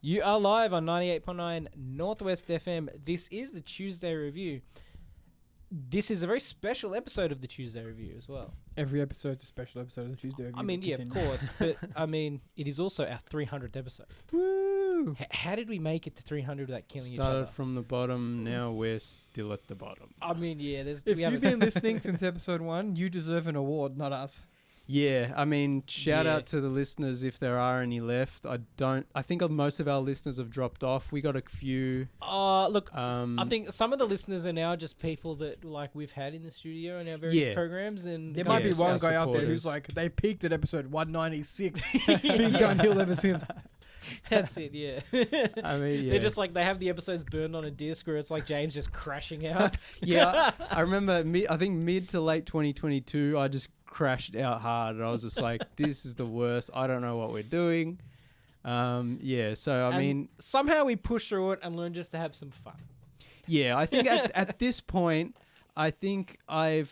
You are live on 98.9 Northwest FM. This is the Tuesday Review. This is a very special episode of the Tuesday Review as well. Every episode's a special episode of the Tuesday Review. I mean, yeah, of course. But, I mean, it is also our 300th episode. Woo! How did we make it to 300 without killing each Started other? from the bottom, now we're still at the bottom. I mean, yeah, If you've been listening since episode 1, you deserve an award, not us. Yeah, I mean, shout out to the listeners if there are any left. I think most of our listeners have dropped off. We got a few. Look, I think some of the listeners are now just people that like we've had in the studio in our various programs, and there might be one guy out there who's like, they peaked at episode 196, been downhill ever since. That's it, yeah. I mean, yeah. They're just like, they have the episodes burned on a disc where it's like James just crashing out. Yeah, I remember, I think mid to late 2022, I just crashed out hard. And I was just like, this is the worst. I don't know what we're doing. Yeah, so I mean... Somehow we push through it and learn just to have some fun. Yeah, I think at this point, I think I'm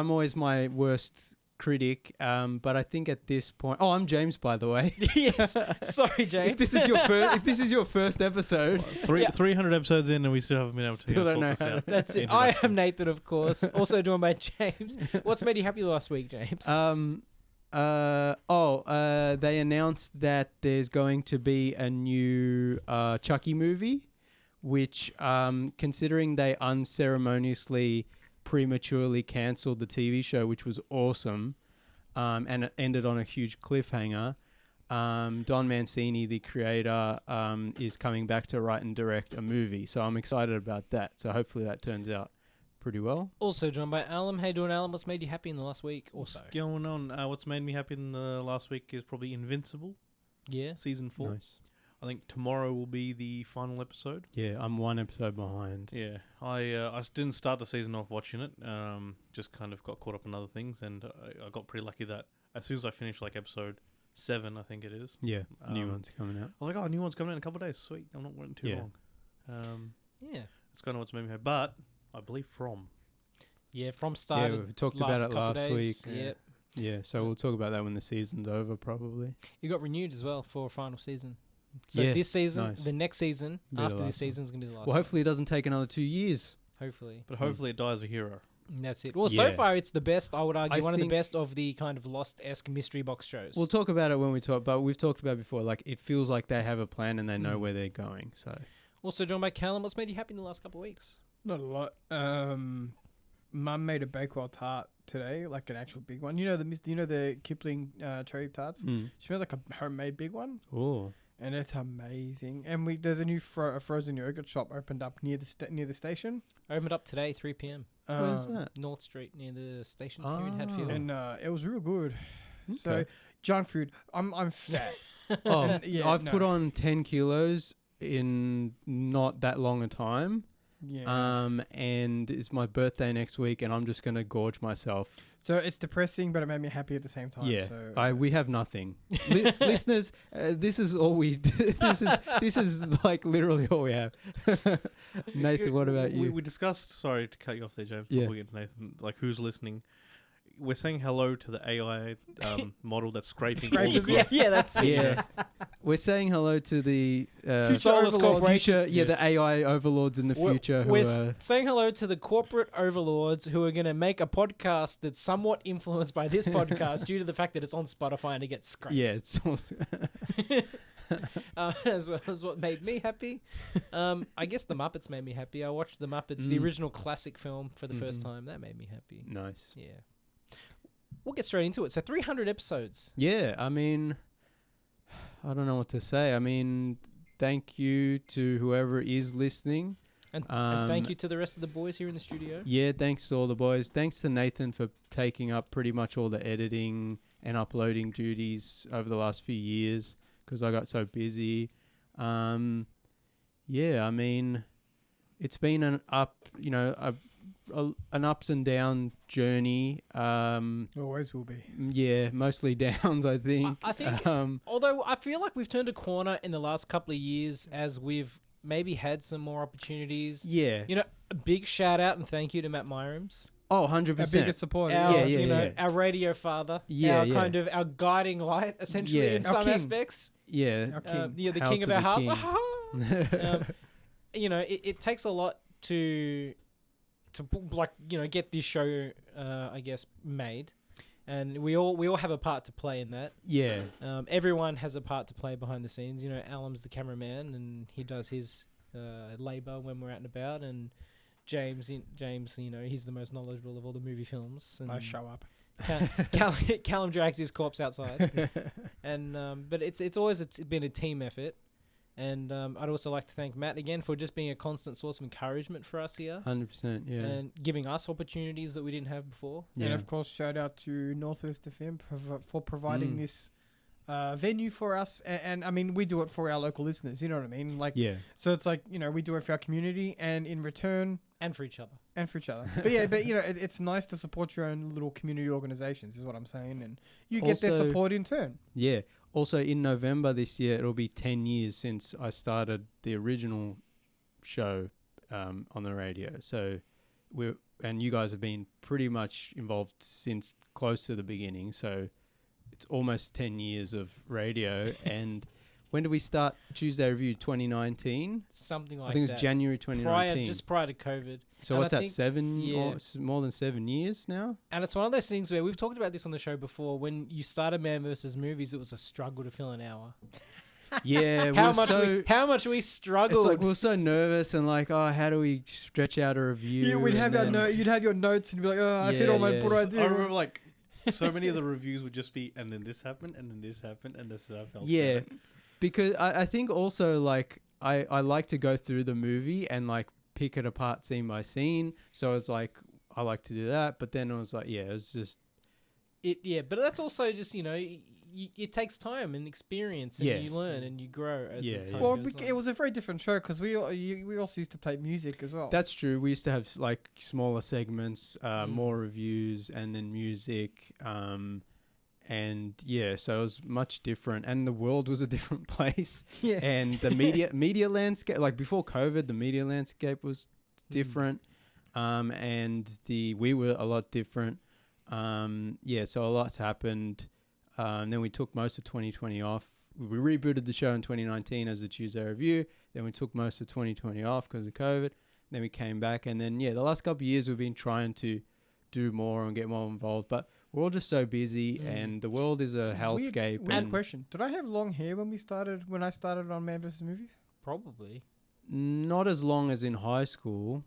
always my worst critic, but I think at this point, I'm James, by the way. Yes, sorry, James. If this is your first episode, 300 episodes in, and we still haven't been able to sort this out. That's it. I am Nathan, of course, also joined by James. What's made you happy last week, James? They announced that there's going to be a new Chucky movie, which, considering they unceremoniously prematurely cancelled the TV show, which was awesome, and it ended on a huge cliffhanger. Don Mancini, the creator, is coming back to write and direct a movie, so I'm excited about that. So hopefully that turns out pretty well. Also joined by Alan. How you doing, Alan? What's made you happy in the last week or so? What's going on? What's made me happy in the last week is probably Invincible. Yeah. Season 4. Nice. I think tomorrow will be the final episode. Yeah, I'm one episode behind. Yeah, I didn't start the season off watching it. Just kind of got caught up in other things, and I got pretty lucky that as soon as I finished like episode 7, I think it is. Yeah, new one's coming out. I was like, oh, new one's coming in a couple of days. Sweet, I'm not waiting too long. Yeah, it's kind of what's made me happy. But I believe From started. Yeah, we talked about it last week. Yeah. Yeah, so we'll talk about that when the season's over, probably. You got renewed as well for a final season. So yeah, this season, nice. The next season, after this season is going to be the last one. Well, hopefully it doesn't take another 2 years. Hopefully. But hopefully it dies a hero. And that's it. Well, so far it's the best, I would argue, one of the best of the kind of Lost-esque mystery box shows. We'll talk about it when we talk, but we've talked about it before, like it feels like they have a plan and they know where they're going. So also joined by Callum, what's made you happy in the last couple of weeks? Not a lot. Mum made a Bakewell tart today, like an actual big one. You know the Kipling cherry tarts? She made like a homemade big one. Oh. And it's amazing. And there's a new frozen yogurt shop opened up near the station. Opened up today, 3 p.m. Where's that? North Street, near the stations here in Hatfield. And it was real good. Okay. So junk food. I'm fat. I've put on 10 kilos in not that long a time. Yeah. And it's my birthday next week, and I'm just gonna gorge myself. So it's depressing, but it made me happy at the same time. Yeah. So we have nothing. Listeners, this is all we. This is like literally all we have. Nathan, what about you? We discussed. Sorry to cut you off there, James. Yeah. Before we get to Nathan, like who's listening? We're saying hello to the AI model that's scraping all the good. Yeah, that's it. Yeah. We're saying hello to the Soulless corporation. the AI overlords in the future. We're saying hello to the corporate overlords who are going to make a podcast that's somewhat influenced by this podcast due to the fact that it's on Spotify and it gets scraped. Yeah, it's as well as what made me happy. I guess the Muppets made me happy. I watched the Muppets, the original classic film, for the first time. That made me happy. Nice. Yeah. We'll get straight into it. So 300 episodes. Yeah, I mean, I don't know what to say. I mean, thank you to whoever is listening. And thank you to the rest of the boys here in the studio. Yeah, thanks to all the boys. Thanks to Nathan for taking up pretty much all the editing and uploading duties over the last few years because I got so busy. Yeah, I mean, it's been an ups and down journey. always will be. Yeah, mostly downs, I think. I think, although I feel like we've turned a corner in the last couple of years as we've maybe had some more opportunities. Yeah. You know, a big shout out and thank you to Matt Mirams. Oh, A 100%. bigger supporter. Our, Yeah, you know, yeah. our radio father, Yeah, our yeah. kind of our guiding light, essentially Yeah. in Our some king. aspects. Yeah. Our king. Yeah, the Hail king to of our the hearts. king. You know, it takes a lot to like, you know, get this show, I guess, made, and we all have a part to play in that. Yeah. Everyone has a part to play behind the scenes. You know, Alam's the cameraman, and he does his labor when we're out and about, and James, you know, he's the most knowledgeable of all the movie films. And I show up. Callum drags his corpse outside, and but it's always been a team effort. And I'd also like to thank Matt again for just being a constant source of encouragement for us here, 100%. Yeah. and giving us opportunities that we didn't have before. Yeah. And of course, shout out to Northwest FM for providing this venue for us. And I mean, we do it for our local listeners. You know what I mean? Like, Yeah. so it's like, you know, we do it for our community, and in return, And for each other. and for each other. But yeah, but you know, it's nice to support your own little community organizations, is what I'm saying, and you get their Also- support in turn. Yeah. Also, in November this year, it'll be 10 years since I started the original show on the radio. So and you guys have been pretty much involved since close to the beginning. So it's almost 10 years of radio. And when did we start Tuesday Review? 2019? Something like I think it that. was January 2019. Just prior to COVID. So and what's I that, think- 7 yeah. or more than 7 years now? And it's one of those things where we've talked about this on the show before. When you started Man vs. Movies, it was a struggle to fill an hour. Yeah. How much we struggled. It's like we were so nervous and like, oh, how do we stretch out a review? Yeah, we'd and have our then- you'd have your notes, and you'd be like, oh, I've hit Yeah, all my yeah. what do I do? I remember like so many of the reviews would just be, and then this happened, and then this happened, and this is how I felt. Yeah, about it. because I think also like I like to go through the movie and like pick it apart scene by scene. So it's like I like to do that, but then it was like, yeah, it was just but that's also just, you know, it takes time and experience, and Yeah. you learn and you grow as Yeah, the time Well, goes on. it was a very different show because we also used to play music as well. that's true. We used to have like smaller segments, more reviews, and then music. And yeah, so it was much different, and the world was a different place. yeah. And the media landscape, like before COVID, the media landscape was different, and we were a lot different. Yeah, so a lot's happened. Then we took most of 2020 off. We rebooted the show in 2019 as the Tuesday Review. Then we took most of 2020 off because of COVID. Then we came back, and then the last couple of years we've been trying to do more and get more involved, but we're all just so busy, and the world is a hellscape. Weird and question. Did I have long hair when I started on Man vs. Movies? Probably. not as long as in high school,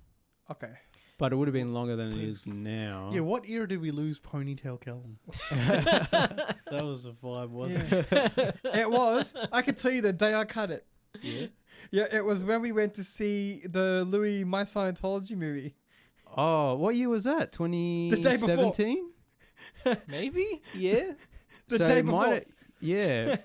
Okay. but it would have been longer than it is now. Yeah, what era did we lose Ponytail Callum? That was a vibe, wasn't it? It was. I can tell you the day I cut it. Yeah. Yeah, it was when we went to see the Louis My Scientology movie. Oh, what year was that? day before. 2017? Maybe? Yeah. The So day it might before. yeah. There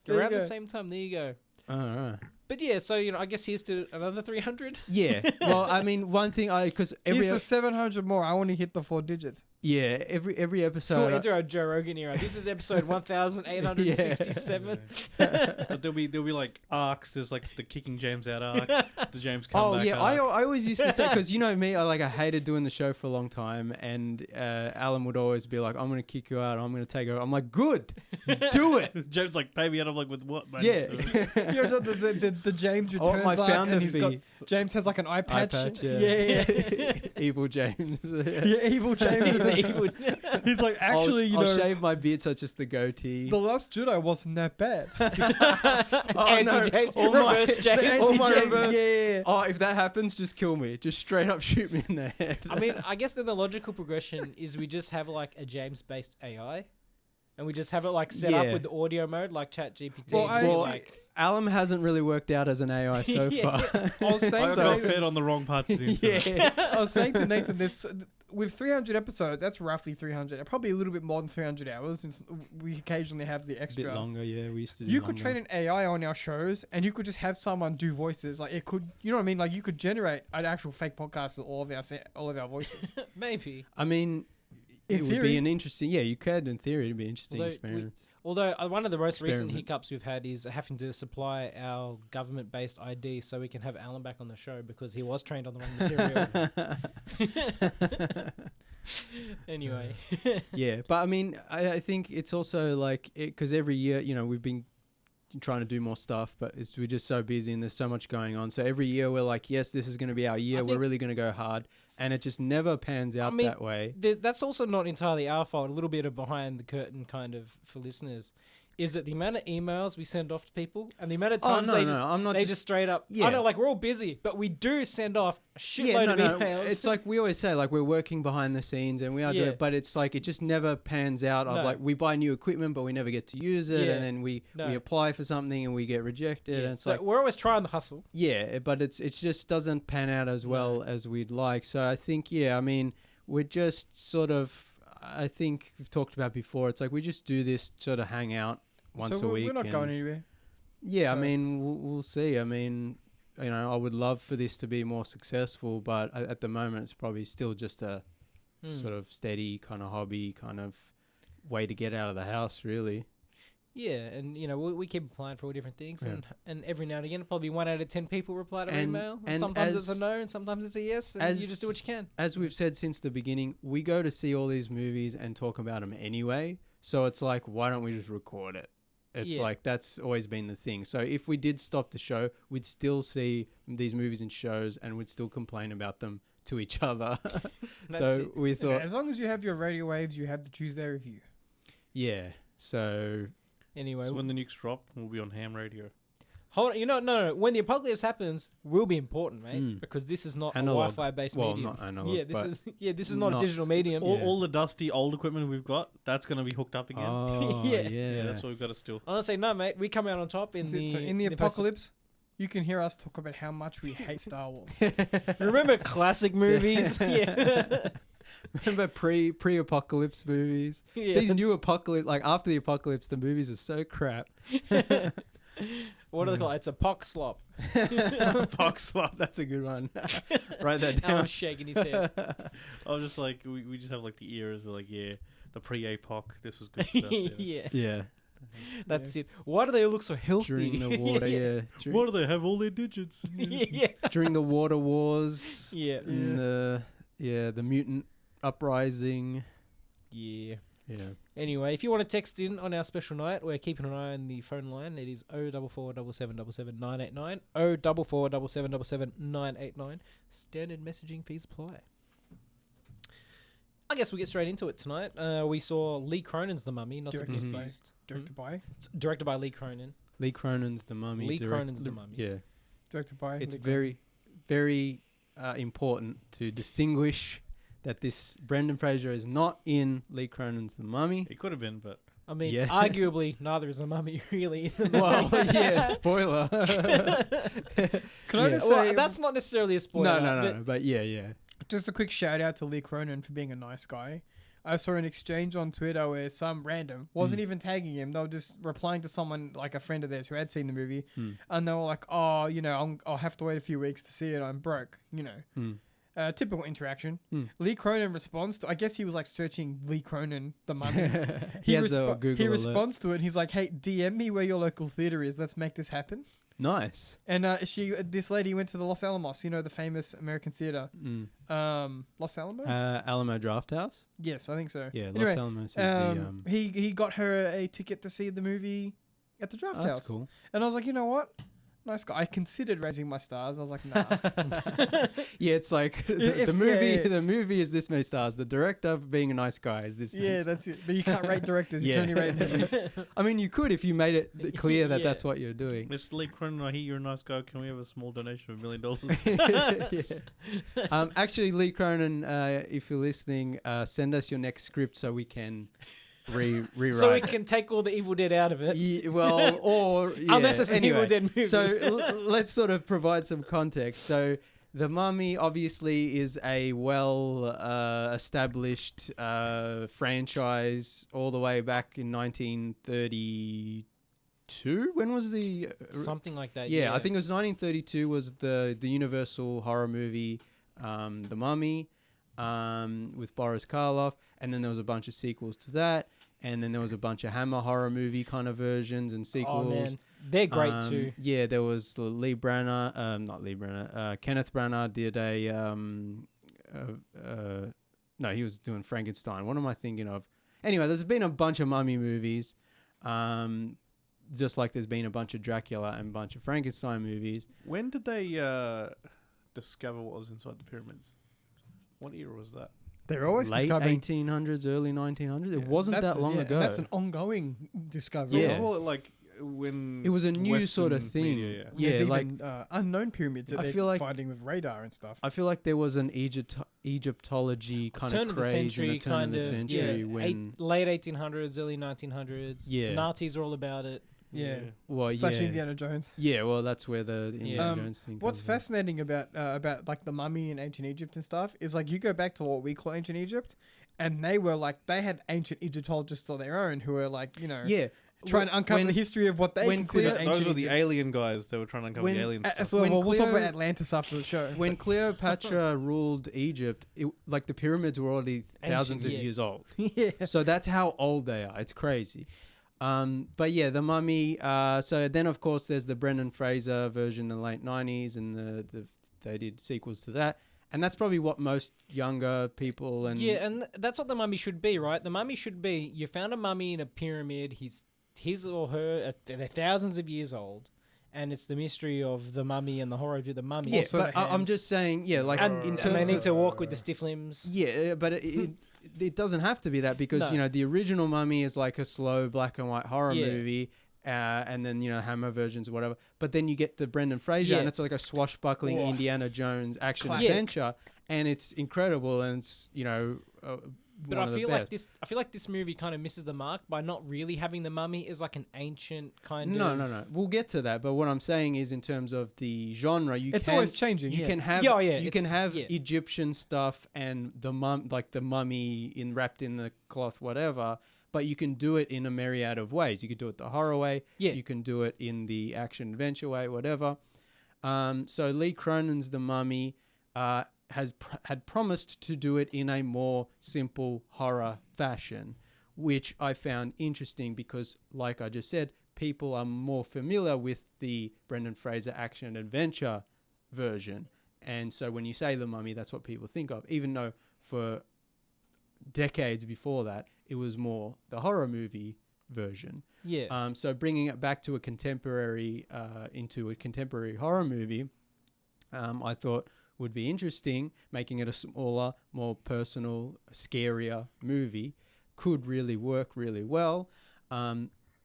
you Around the go. same time. There you go. All right. But yeah, so, you know, I guess here's to another 300. Yeah. Well, I mean, one thing because Here's every the 700 more. I want to hit the 4 digits. every We'll episode enter our Joe Rogan era. This is episode 1867. But there'll be like arcs. There's like the kicking James out arc, the James comeback Oh yeah, I arc. always used to say, because you know me, I hated doing the show for a long time, and Alan would always be like, "I'm gonna kick you out. I'm gonna take over." I'm like, "Good, do it." James like, pay me out. I'm like, with what, man? Yeah. You know, the James Oh, returns my arc, founder and he's got fee. James has like an eye patch. yeah. Evil James. Yeah, evil James. Evil. He's like, actually, I'll you know, shave my beard so it's just the goatee. The Last Jedi wasn't that bad. Anti-James. All my- Reverse James. all my Anti-James, reverse- yeah. Oh, if that happens, just kill me. Just straight up shoot me in the head. I mean, I guess then the logical progression is we just have like a James-based AI, and we just have it like set Yeah. up with the audio mode, like ChatGPT. Well, and well, just, like, Alum hasn't really worked out as an AI so Yeah. far. I was saying I to got Nathan, fed on the wrong parts of the internet. yeah. I was saying to Nathan, this with 300 episodes, that's roughly 300, probably a little bit more than 300 hours, since we occasionally have the A extra. bit longer, yeah. We used to do You could longer. train an AI on our shows, and you could just have someone do voices. Like it could, you know what I mean? Like you could generate an actual fake podcast with all of our voices. maybe. I mean, In it would theory. be an interesting... Yeah, you could, in theory. It'd be an interesting Although experience. Although one of the most recent Experiment. hiccups we've had is having to supply our government-based ID so we can have Alan back on the show because he was trained on the wrong material. Anyway. Yeah, but I mean, I think it's also like because every year, we've been trying to do more stuff, but we're just so busy and there's so much going on. So every year we're like, yes, this is going to be our year. We're really going to go hard, and it just never pans out that way. That's also not entirely our fault. A little bit of behind the curtain kind of for listeners. Is that the amount of emails we send off to people and the amount of times they just straight up... Yeah. I know, like, we're all busy, but we do send off a shitload of emails. It's like we always say, like, we're working behind the scenes and we are doing it, but it's like it just never pans out of like we buy new equipment but we never get to use it, and then we apply for something and we get rejected. And it's so like we're always trying to hustle. Yeah, but it just doesn't pan out as well as we'd like. So I think, I mean, we're just sort of... I think we've talked about before, it's like we just do this sort of hang out once a week. We're not going anywhere. Yeah, so. I mean, we'll see. I mean, I would love for this to be more successful, but at the moment, it's probably still just a sort of steady kind of hobby, kind of way to get out of the house, really. Yeah, and we keep applying for all different things, and every now and again, probably 1 out of 10 people reply to our email. And sometimes it's a no, and sometimes it's a yes, and you just do what you can. As we've said since the beginning, we go to see all these movies and talk about them anyway. So it's like, why don't we just record it? It's like that's always been the thing. So if we did stop the show, we'd still see these movies and shows, and we'd still complain about them to each other. So we thought, as long as you have your radio waves, you have the Tuesday review. Yeah. So anyway, so when the nukes drop, we'll be on ham radio. Hold on, no. When the apocalypse happens, we'll be important, mate, because this is not analog. A Wi-Fi based medium. Not analog. This is not a digital medium. All the dusty old equipment we've got, that's going to be hooked up again. Oh, yeah. That's what we've got to steal. Honestly, no, mate. We come out on top in the apocalypse. You can hear us talk about how much we hate Star Wars. Remember classic movies? Yeah. Remember pre-apocalypse movies? Yeah, These new apocalypse, like after the apocalypse, the movies are so crap. What do they call it? It's a pox slop. Pox slop, that's a good one. Write that down. Alan's shaking his head. I was just like, we just have like the eras. We're like, the pre-apoc, this was good stuff. Yeah. That's it. Why do they look so healthy? During the water, Why do they have all their digits? During the water wars. Yeah. And the mutant uprising. Yeah. Yeah. Anyway, if you want to text in on our special night, we're keeping an eye on the phone line. It is 0447777 0447777 Standard messaging fees apply. I guess we'll get straight into it tonight. We saw Lee Cronin's The Mummy, not to be confused. Directed by? It's directed by Lee Cronin. Lee Cronin's The Mummy. Lee Cronin's The Mummy. Yeah. Directed by? It's very, very important to distinguish that this Brendan Fraser is not in Lee Cronin's The Mummy. It could have been, but... I mean, arguably, neither is The Mummy, really. Well, yeah, spoiler. Can I just say... Well, that's not necessarily a spoiler. No, but yeah. Just a quick shout out to Lee Cronin for being a nice guy. I saw an exchange on Twitter where some random, wasn't even tagging him, they were just replying to someone, like a friend of theirs who had seen the movie, and they were like, I'll have to wait a few weeks to see it, I'm broke, typical interaction. Lee Cronin responds to, I guess he was like searching Lee Cronin, The Mummy. He has a Google He alert. responds to it and he's like, hey, DM me where your local theater is, let's make this happen. Nice. And this lady went to the Los Alamos, the famous American theater. Los Alamo? Alamo Drafthouse? Yes, I think so. Yeah, anyway, Los Alamos is he got her a ticket to see the movie at the Draft House. That's cool. And I was like, you know what? Nice guy. I considered raising my stars. I was like, nah. Yeah, it's like the movie is this many stars. The director being a nice guy is this many stars. That's it. But you can't rate directors. You can only rate movies. I mean, you could if you made it clear that that's what you're doing. Mr. Lee Cronin, I hear you're a nice guy. Can we have a small donation of $1 million? Actually, Lee Cronin, if you're listening, send us your next script so we can... rewrite. So we can take all the Evil Dead out of it. Yeah, well, or... Yeah, unless it's an Evil Dead movie. So let's sort of provide some context. So The Mummy obviously is a well-established franchise all the way back in 1932. When was the... Something like that, yeah. I think it was 1932 was the Universal horror movie, The Mummy, with Boris Karloff. And then there was a bunch of sequels to that. And then there was a bunch of Hammer horror movie kind of versions and sequels. Oh, man. They're great too. Yeah, there was Kenneth Branagh did No, he was doing Frankenstein. What am I thinking of? Anyway, there's been a bunch of mummy movies. Just like there's been a bunch of Dracula and a bunch of Frankenstein movies. When did they discover what was inside the pyramids? What era was that? They're always Late discovering 1800s, early 1900s. It Yeah. wasn't that long ago. That's an ongoing discovery. Yeah. Well, like when It was a new sort of Western thing. media, Yeah, There's like even unknown pyramids that I they're feel like- finding with radar and stuff. I feel like there was an Egyptology kind Turn of of the craze in century, the turn kind of the of. century Yeah, when late 1800s, early 1900s. Yeah. The Nazis are all about it. Yeah. well Slash yeah Indiana Jones. yeah well that's where the Indiana Um, Jones thing. What's comes in. fascinating about like the mummy in ancient Egypt and stuff is like you go back to what we call ancient Egypt, and they had ancient Egyptologists of their own who were like Yeah, trying to uncover the history of what they when consider Cleo- ancient Those were the Egypt. alien guys that were trying to uncover When- the alien stuff. As well, when we'll talk Cleo- about Atlantis after the show. when Cleopatra ruled Egypt, like the pyramids were already thousands of yeah. years old. yeah. So that's how old they are. It's crazy. But yeah, the Mummy. So then, of course, there's the Brendan Fraser version in the late '90s, and they did sequels to that, and that's probably what most younger people and Yeah, and that's what the mummy should be, right? The mummy should be, you found a mummy in a pyramid, his or her, they're thousands of years old, and it's the mystery of the mummy and the horror of the mummy. yeah. Also But the I'm hands. just saying, yeah, like and, in and terms they need of to walk with the stiff limbs. yeah, but it doesn't have to be that because No. you know the original Mummy is like a slow black and white horror Yeah. movie. And then Hammer versions or whatever, but then you get the Brendan Fraser, Yeah. and it's like a swashbuckling Oh. Indiana Jones action Classic. adventure, and it's incredible, and it's But one I of the feel best. like this movie kind of misses the mark by not really having the mummy as like an ancient kind No, of. no. We'll get to that, but what I'm saying is, in terms of the genre, It's always changing. you yeah. can have Yeah, yeah, you can it's- have yeah. Egyptian stuff and the mummy wrapped in the cloth, whatever. But you can do it in a myriad of ways. You could do it the horror way. Yeah. You can do it in the action adventure way, whatever. So Lee Cronin's The Mummy had promised to do it in a more simple horror fashion, which I found interesting because, like I just said, people are more familiar with the Brendan Fraser action adventure version. And so when you say The Mummy, that's what people think of, even though for decades before that, it was more the horror movie version. Yeah. So bringing it back to a contemporary, into a contemporary horror movie, I thought would be interesting. Making it a smaller, more personal, scarier movie could really work really well.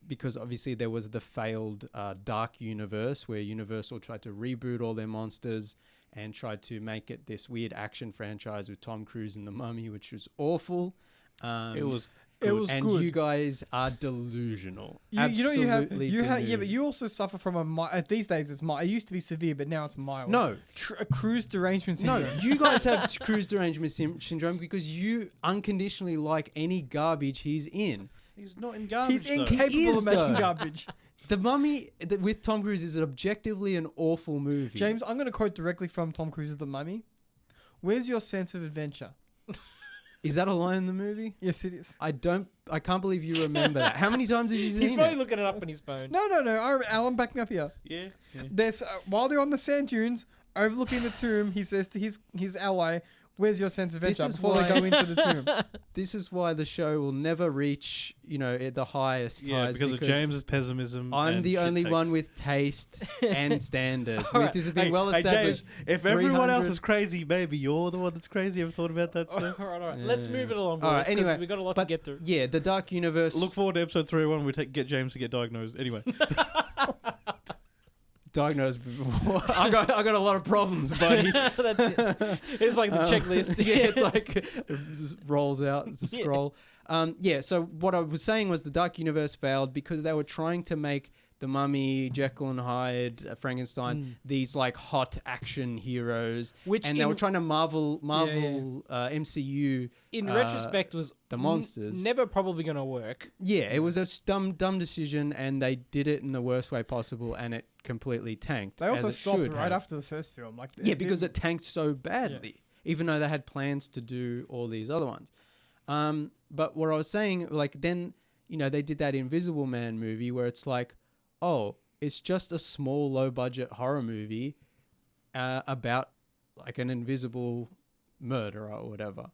Because obviously there was the failed Dark Universe where Universal tried to reboot all their monsters and tried to make it this weird action franchise with Tom Cruise and the Mummy, which was awful. It was It was and good. you guys are delusional. You know Absolutely you have yeah, but delusional. you also suffer from these days it's mild. It used to be severe, but now it's mild. No, A cruise derangement syndrome. no, you guys have cruise derangement syndrome because you unconditionally like any garbage he's in. he's not in garbage. He's though. incapable He is, of making though. garbage. The Mummy with Tom Cruise is objectively an awful movie. James, I'm going to quote directly from Tom Cruise's The Mummy. Where's your sense of adventure? Is that a line in the movie? Yes, it is. I can't believe you remember that. How many times have you seen He's probably it? looking it up on his phone. No. Alan, back me up here. Yeah. There's while they're on the sand dunes, overlooking the tomb, he says to his ally, "Where's your sense of This adventure?" is Before why- they go into the tomb. This is why the show will never reach, the highest Yeah, highs because of James's pessimism. I'm and the shit only one takes. with taste and standards. All right. This has been Hey, well hey, established. James, if everyone else 300 is crazy, maybe you're the one that's crazy. Ever thought about that stuff? all right. Let's Yeah. move it along, boys. All right, anyway, we got a lot to but- get through. Yeah, the Dark Universe. Look forward to episode 301. We get James to get diagnosed. Anyway, diagnosed. I got a lot of problems, buddy. That's it. It's like the checklist. Yeah, it's like it just rolls out. It's a Yeah. scroll. So what I was saying was the Dark Universe failed because they were trying to make the Mummy, Jekyll and Hyde, Frankenstein, these like hot action heroes, Which and they in- were trying to Marvel MCU. In uh, retrospect, was the monsters. never probably going to work. Yeah, it was a dumb decision, and they did it in the worst way possible, and it completely tanked. They also as it stopped should right have. after the first film. Like Yeah, because it tanked so badly, even though they had plans to do all these other ones. But what I was saying, like then, they did that Invisible Man movie where it's like, oh, it's just a small, low-budget horror movie about like an invisible murderer or whatever.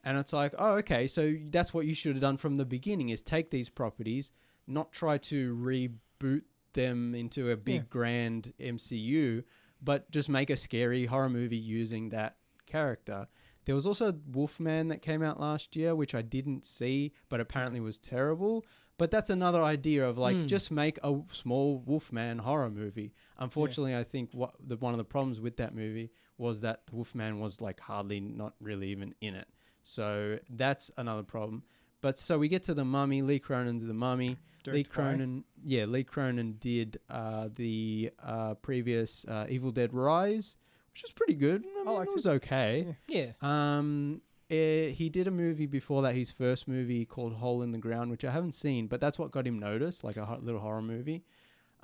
And it's like, oh, okay, so that's what you should have done from the beginning, is take these properties, not try to reboot them into a big grand MCU, but just make a scary horror movie using that character. There was also Wolfman that came out last year, which I didn't see, but apparently was terrible. But that's another idea of like, just make a small Wolfman horror movie. Unfortunately, I think one of the problems with that movie was that the Wolfman was like hardly, not really even in it. So that's another problem. But so we get to The Mummy. Lee Cronin's The Mummy. Lee Cronin did the previous Evil Dead Rise, which was pretty good. I mean, it was okay. Yeah. He did a movie before that, his first movie called Hole in the Ground, which I haven't seen, but that's what got him noticed, like a little horror movie.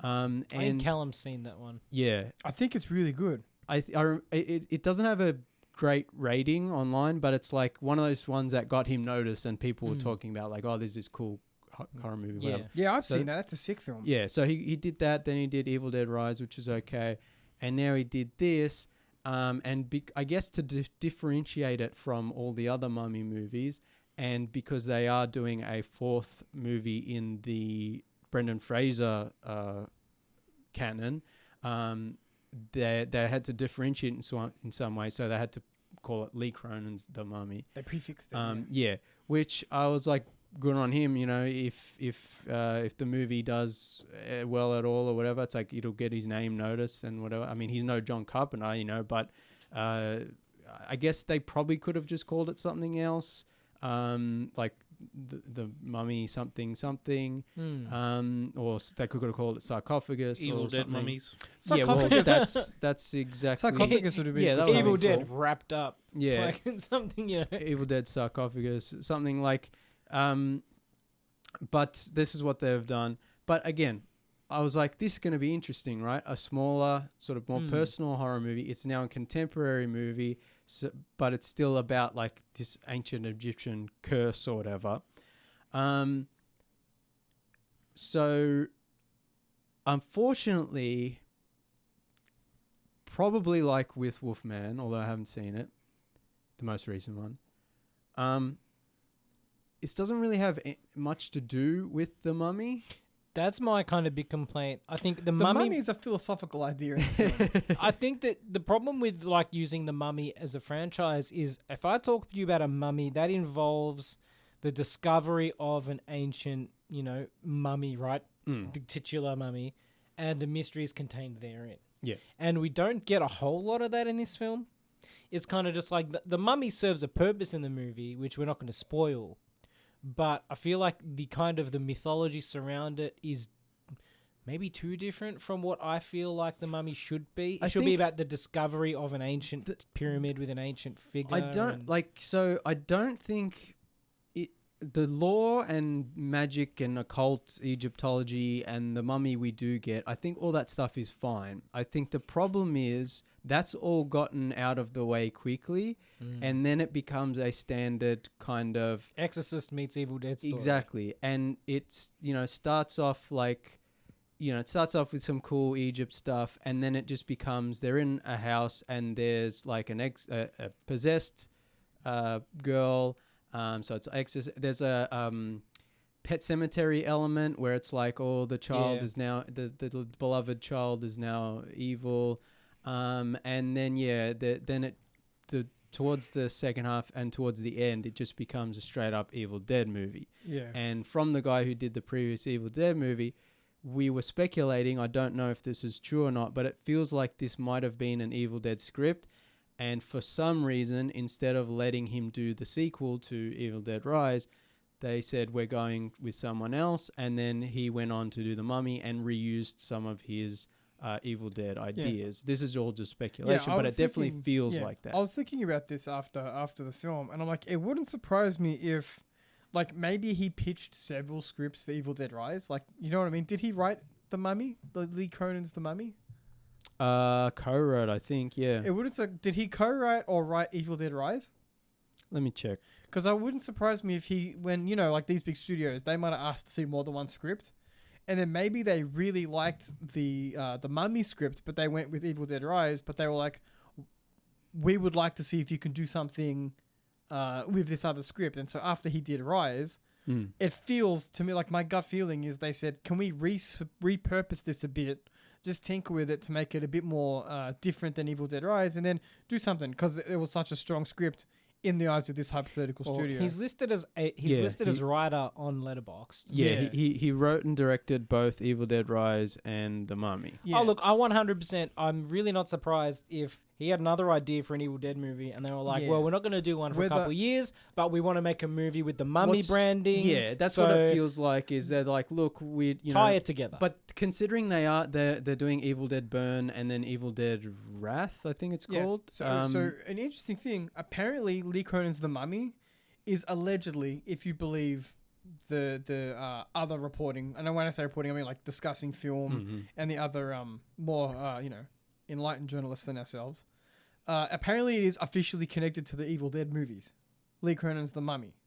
I think Callum's seen that one. Yeah. I think it's really good. It doesn't have a great rating online, but it's like one of those ones that got him noticed and people were talking about like, oh, there's this cool horror movie. Yeah. Whatever. Yeah, I've seen that. That's a sick film. Yeah, so he did that. Then he did Evil Dead Rise, which is okay. And now he did this. I guess to differentiate it from all the other Mummy movies, and because they are doing a fourth movie in the Brendan Fraser canon, they had to differentiate in some way, so they had to call it Lee Cronin's The Mummy. They prefixed it. Which I was like, good on him. You know, if the movie does well at all or whatever, it's like it'll get his name noticed and whatever. I mean, he's no John Carpenter, you know, but I guess they probably could have just called it something else, like the Mummy something, or they could have called it Sarcophagus. Evil or Dead something. Mummies. Yeah, well, that's exactly. Sarcophagus would have been good. Evil Dead wrapped up. Yeah, like something, you know. Evil Dead Sarcophagus, something like. But this is what they've done. But again, I was like, this is going to be interesting, right? A smaller, sort of more personal horror movie. It's now a contemporary movie, but it's still about like this ancient Egyptian curse or whatever. So, unfortunately, probably like with Wolfman, although I haven't seen it, the most recent one, it doesn't really have much to do with The Mummy. That's my kind of big complaint. I think the Mummy is a philosophical idea. I think that the problem with like using The Mummy as a franchise is if I talk to you about a mummy, that involves the discovery of an ancient, you know, mummy, right? The titular mummy, and the mysteries contained therein. Yeah. And we don't get a whole lot of that in this film. It's kind of just like the mummy serves a purpose in the movie, which we're not going to spoil. But I feel like the mythology surround it is maybe too different from what I feel like the mummy should be. It should be about the discovery of an ancient pyramid with an ancient figure. I don't think the lore and magic and occult Egyptology and the mummy we do get, I think all that stuff is fine. I think the problem is that's all gotten out of the way quickly, and then it becomes a standard kind of Exorcist meets Evil Dead story. Exactly. And it's, starts off like, it starts off with some cool Egypt stuff, and then it just becomes they're in a house and there's like a possessed girl. So it's exorcist. There's a Pet Cemetery element where it's like, oh, the child is now the beloved child is now evil, and then towards the second half and towards the end, it just becomes a straight up Evil Dead movie. Yeah. And from the guy who did the previous Evil Dead movie, we were speculating. I don't know if this is true or not, but it feels like this might have been an Evil Dead script. And for some reason, instead of letting him do the sequel to Evil Dead Rise, they said, we're going with someone else. And then he went on to do The Mummy and reused some of his Evil Dead ideas. This is all just speculation, but it definitely feels like that. I was thinking about this after the film, and I'm like, it wouldn't surprise me if, like, maybe he pitched several scripts for Evil Dead Rise. Like, you know what I mean? Did he write The Mummy? Lee Cronin's The Mummy? Co-wrote, I think, yeah. It wouldn't. Did he co-write or write Evil Dead Rise? Let me check. Because I wouldn't surprise me if he, when like these big studios, they might have asked to see more than one script, and then maybe they really liked the Mummy script, but they went with Evil Dead Rise. But they were like, we would like to see if you can do something with this other script. And so after he did Rise, it feels to me like my gut feeling is they said, can we repurpose this a bit? Just tinker with it to make it a bit more different than Evil Dead Rise, and then do something because it was such a strong script in the eyes of this hypothetical studio. He's listed as as writer on Letterboxd. Yeah, he wrote and directed both Evil Dead Rise and The Mummy. Yeah. Oh, look, I 100%. I'm really not surprised if he had another idea for an Evil Dead movie, and they were like, "Well, we're not going to do one for a couple of years, but we want to make a movie with the Mummy branding." Yeah, that's what it feels like. Is they're like, "Look, we tie it together." But considering they're doing Evil Dead Burn and then Evil Dead Wrath, I think it's called. So an interesting thing. Apparently, Lee Cronin's The Mummy is allegedly, if you believe the other reporting, and when I say reporting, I mean like discussing film and the other more enlightened journalists than ourselves. Apparently, it is officially connected to the Evil Dead movies. Lee Cronin's The Mummy.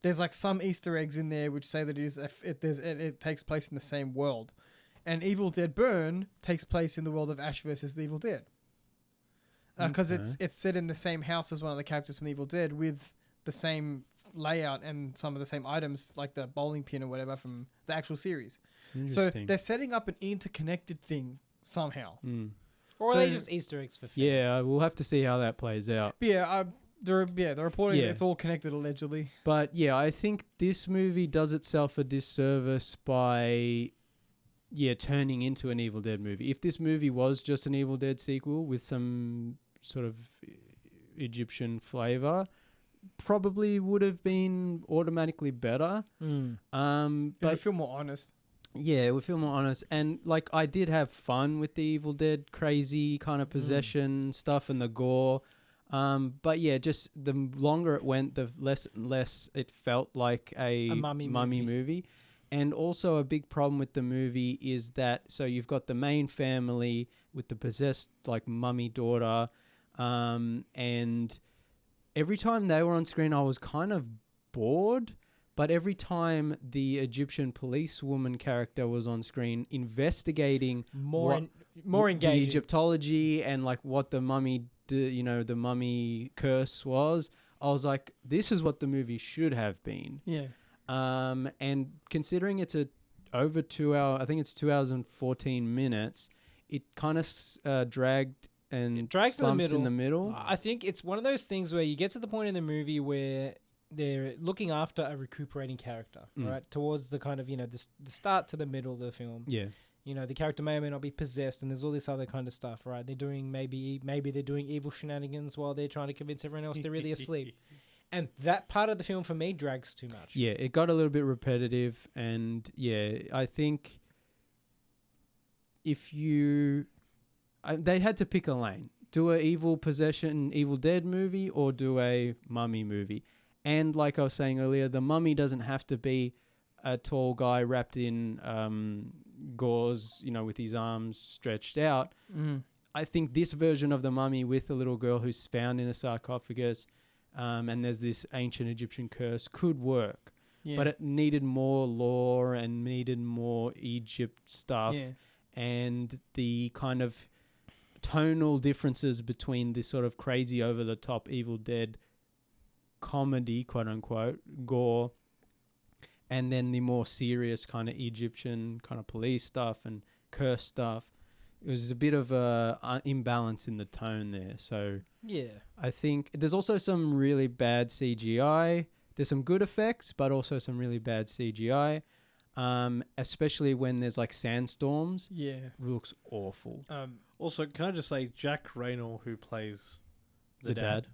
There's like some Easter eggs in there which say that it takes place in the same world, and Evil Dead Burn takes place in the world of Ash versus the Evil Dead. Because it's set in the same house as one of the characters from Evil Dead with the same layout and some of the same items like the bowling pin or whatever from the actual series. So they're setting up an interconnected thing somehow. Or are they just Easter eggs for fans? Yeah, we'll have to see how that plays out. But the reporting it's all connected allegedly. But yeah, I think this movie does itself a disservice by turning into an Evil Dead movie. If this movie was just an Evil Dead sequel with some sort of Egyptian flavor, probably would have been automatically better. But I feel more honest. Yeah, it would feel more honest. And like I did have fun with the Evil Dead crazy kind of possession stuff and the gore. But yeah, just the longer it went, the less and less it felt like a mummy movie. And also a big problem with the movie is that, so you've got the main family with the possessed like mummy daughter. And every time they were on screen, I was kind of bored. But every time the Egyptian policewoman character was on screen investigating more engaging the Egyptology and like what the mummy, the mummy curse was, I was like, this is what the movie should have been. Yeah. And considering it's over 2 hour, I think it's 2 hours and 14 minutes, it kind of dragged and drags in the middle. I think it's one of those things where you get to the point in the movie where they're looking after a recuperating character, right? Towards the kind of, the start to the middle of the film. Yeah. The character may or may not be possessed, and there's all this other kind of stuff, right? They're doing maybe they're doing evil shenanigans while they're trying to convince everyone else they're really asleep. And that part of the film for me drags too much. Yeah, it got a little bit repetitive, and yeah, I think they had to pick a lane. Do a evil possession, Evil Dead movie, or do a mummy movie. And like I was saying earlier, the mummy doesn't have to be a tall guy wrapped in gauze, with his arms stretched out. I think this version of the mummy with a little girl who's found in a sarcophagus, and there's this ancient Egyptian curse could work. Yeah. But it needed more lore and needed more Egypt stuff. Yeah. And the kind of tonal differences between this sort of crazy over-the-top Evil Dead comedy, quote unquote, gore, and then the more serious kind of Egyptian kind of police stuff and curse stuff. It was a bit of a imbalance in the tone there. So yeah, I think there's also some really bad CGI. There's some good effects, but also some really bad CGI. Especially when there's like sandstorms. Yeah, it looks awful. Also, can I just say, Jack Reynor, who plays the dad.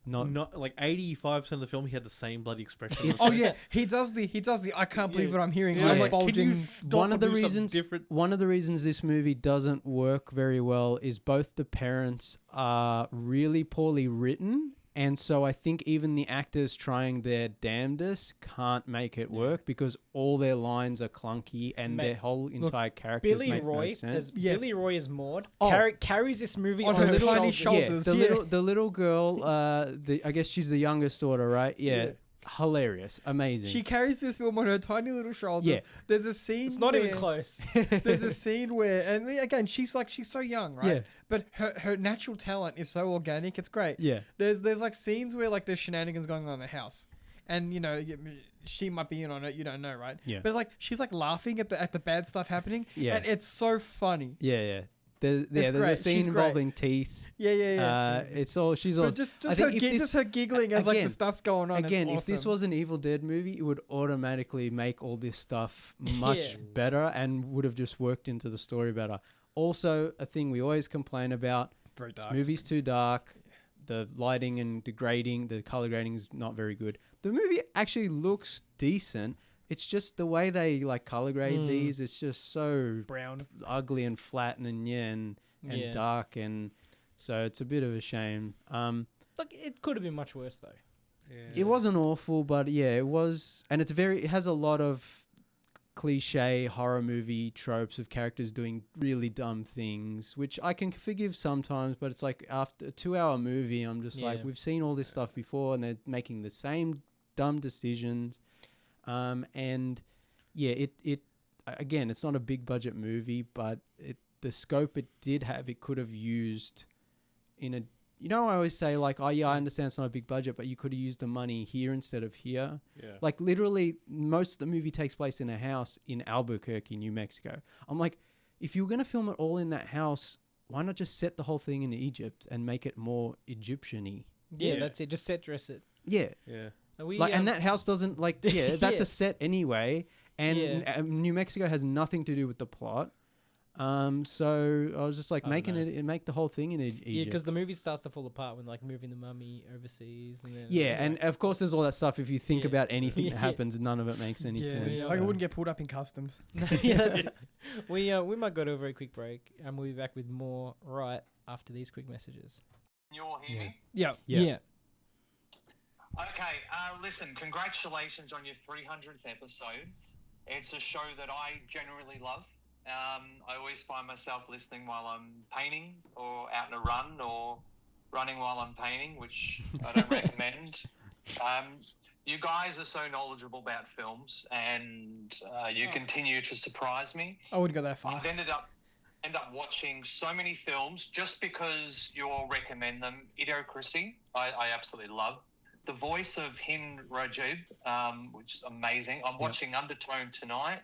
Not like 85% of the film, he had the same bloody expression. Oh yeah, he does the. I can't believe what I'm hearing. Yeah. Like bulging. One of the reasons this movie doesn't work very well is both the parents are really poorly written, and so I think even the actors trying their damnedest can't make it work because all their lines are clunky and their whole entire characters make no sense. Billy Roy is Maud. Carries this movie on her tiny shoulders. Yeah, the little girl. I guess she's the youngest daughter, right? Yeah. hilarious, amazing. She carries this film on her tiny little shoulders. Yeah. There's a scene. It's not even where- close. There's a scene where, and again, she's so young, right? Yeah. But her natural talent is so organic. It's great. Yeah. There's like scenes where like there's shenanigans going on in the house, and she might be in on it. You don't know, right? Yeah. But like she's like laughing at the bad stuff happening. Yeah. And it's so funny. Yeah. There's a great. scene She's great. involving teeth. Yeah. It's all she's all. But just I think if just her giggling as like again- the stuff's going on. Again, it's if this awesome. was an Evil Dead movie, it would automatically make all this stuff much Yeah. better and would have just worked into the story better. Also, a thing we always complain about: very this dark. movie's too dark. The lighting and the grading, the color grading is not very good. The movie actually looks decent. It's just the way they like color grade these. It's just so brown. ugly and flat and Yeah. dark, and so it's a bit of a shame. Like, it could have been much worse, though. It wasn't awful, but yeah, it was, and it has a lot of cliche horror movie tropes of characters doing really dumb things, which I can forgive sometimes, but it's like after a 2-hour movie, I'm just like, Yeah. we've seen all this stuff before, and they're making the same dumb decisions. And yeah, it again, it's not a big budget movie, but the scope it did have, it could have used in a, I always say like, oh yeah, I understand it's not a big budget, but you could have used the money here instead of here. Yeah. Like literally most of the movie takes place in a house in Albuquerque, New Mexico. I'm like, if you were going to film it all in that house, why not just set the whole thing in Egypt and make it more Egyptian-y? Yeah, Yeah. that's it. Just set dress it. Yeah. Yeah. And we, And that house doesn't that's Yeah. a set anyway. And Yeah. New Mexico has nothing to do with the plot. So I was just like I don't know. make the whole thing in Egypt. Yeah, because the movie starts to fall apart when like moving the mummy overseas, and then And of course there's all that stuff. If you think Yeah. about anything that Yeah. happens, none of it makes any sense. Like it wouldn't get pulled up in customs. yeah, that's it. We might go to a very quick break, and we'll be back with more right after these quick messages. You all hear me? Yeah. Yeah. Okay, listen, congratulations on your 300th episode. It's a show that I generally love. I always find myself listening while I'm painting or out on a run or running while I'm painting, which I don't recommend. You guys are so knowledgeable about films, and you continue to surprise me. I wouldn't go that far. I've ended up watching so many films just because you all recommend them. Idiocracy, I absolutely love. The voice of Hind Rajib, which is amazing. I'm watching Undertone tonight.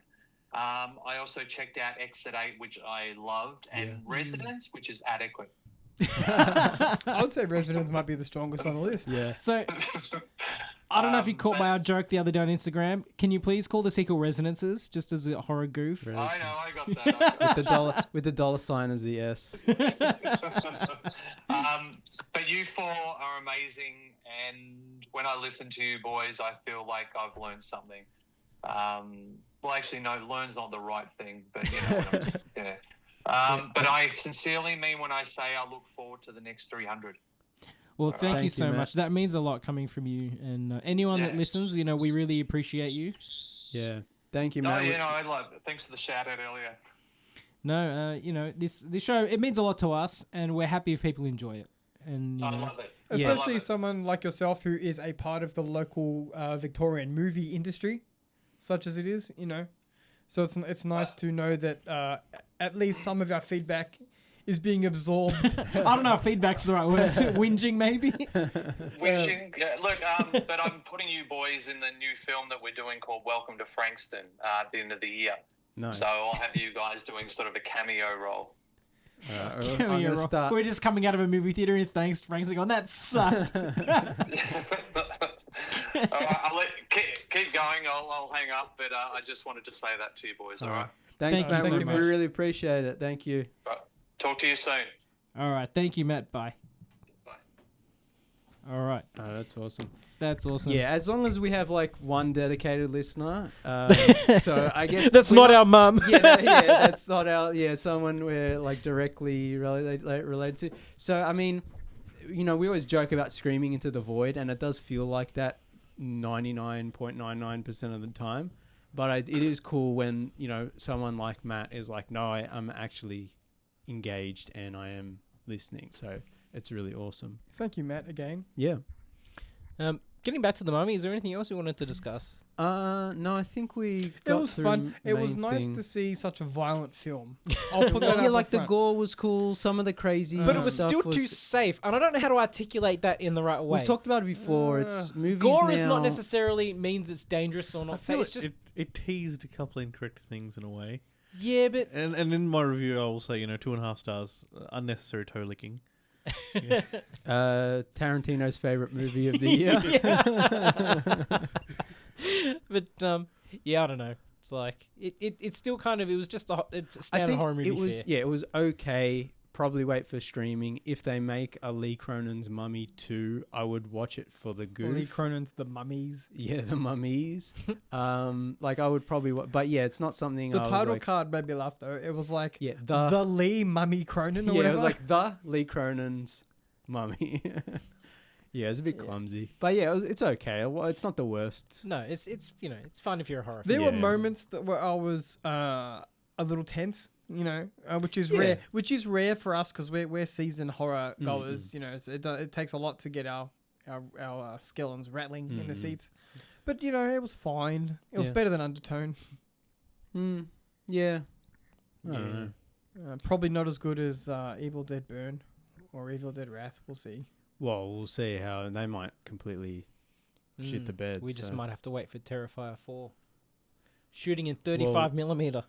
I also checked out Exit 8, which I loved, and Residence, which is adequate. I would say Residence might be the strongest on the list. Yeah. So I don't know if you caught my joke the other day on Instagram. Can you please call the sequel Resonances, just as a horror goof? I know, I got that. with the dollar sign as the S. But you four are amazing, and when I listen to you boys, I feel like I've learned something. Well, actually, no, learn's not the right thing, but you know what I mean. Yeah. But I sincerely mean when I say I look forward to the next 300. Well, thank you Thank you, so Matt. much. That means a lot coming from you, and anyone that Yeah. listens. We really appreciate you. Yeah. Thank you, No, Matt. I love it. Thanks for the shout out earlier. No, this show, it means a lot to us, and we're happy if people enjoy it. And I love it. Especially I love it. someone like yourself who is a part of the local Victorian movie industry, such as it is, So it's nice to know that at least some of our feedback is being absorbed. I don't know if feedback's the right word. Whinging, maybe. Whinging. Yeah, look, but I'm putting you boys in the new film that we're doing called Welcome to Frankston at the end of the year. Nice. So I'll have you guys doing sort of a cameo role. I'm Yeah, gonna start. We're just coming out of a movie theater, and Frank's going, that sucked. All right, keep going. I'll hang up, but I just wanted to say that to you boys. All right. Thanks, Thank you Matt. so We much. really appreciate it. Thank you. Right. Talk to you soon. All right. Thank you, Matt. Bye. Bye. All right. Oh, that's awesome. That's awesome. Yeah, as long as we have like one dedicated listener. So I guess That's we're not our mum. that's not our someone we're like directly related to. So I mean, we always joke about screaming into the void, and it does feel like that 99.99% of the time. But it is cool when someone like Matt is like, no, I'm actually engaged and I am listening. So it's really awesome. Thank you, Matt, again. Yeah. Getting back to the Mummy, is there anything else you wanted to discuss? No, I think we. It was fun. It was nice to see such a violent film. I'll put that. Yeah, up like the front. gore was cool. Some of the crazy, But it was stuff still too safe, and I don't know how to articulate that in the right way. We've talked about it before. It's movies Gore now. is not necessarily means it's dangerous or not safe. It's just it teased a couple of incorrect things in a way. yeah, but And in my review, I will say 2.5 stars. Unnecessary toe licking. Tarantino's favorite movie of the year. but yeah, I don't know. It's like it's still kind of it was just it's a standard horror movie. It was fare. it was okay. Probably wait for streaming. If they make a Lee Cronin's Mummy 2, I would watch it for the goof. Lee Cronin's The Mummies. Yeah, the mummies. Like I would probably, but yeah, it's not something. The I was title like, card made me laugh though. It was like yeah, the Lee Mummy Cronin or yeah, whatever. it was like the Lee Cronin's Mummy. Yeah, it's a bit clumsy, but yeah, it's okay. Well, it's not the worst. No, it's it's fun if you're a horror fan. There were Yeah. moments that were I was a little tense, which is Yeah. rare. Which is rare for us because we're seasoned horror goers. So it takes a lot to get our skeletons rattling in the seats. But it was fine. It was Yeah. better than Undertone. Yeah. I don't know. Probably not as good as Evil Dead Burn or Evil Dead Wrath. We'll see. Well, we'll see how they might completely shit the bed. We just so. might have to wait for Terrifier 4. Shooting in 35mm.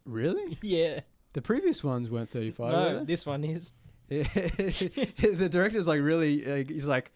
Really? Yeah. The previous ones weren't 35. No, were they? this one is. The director's like really. He's like.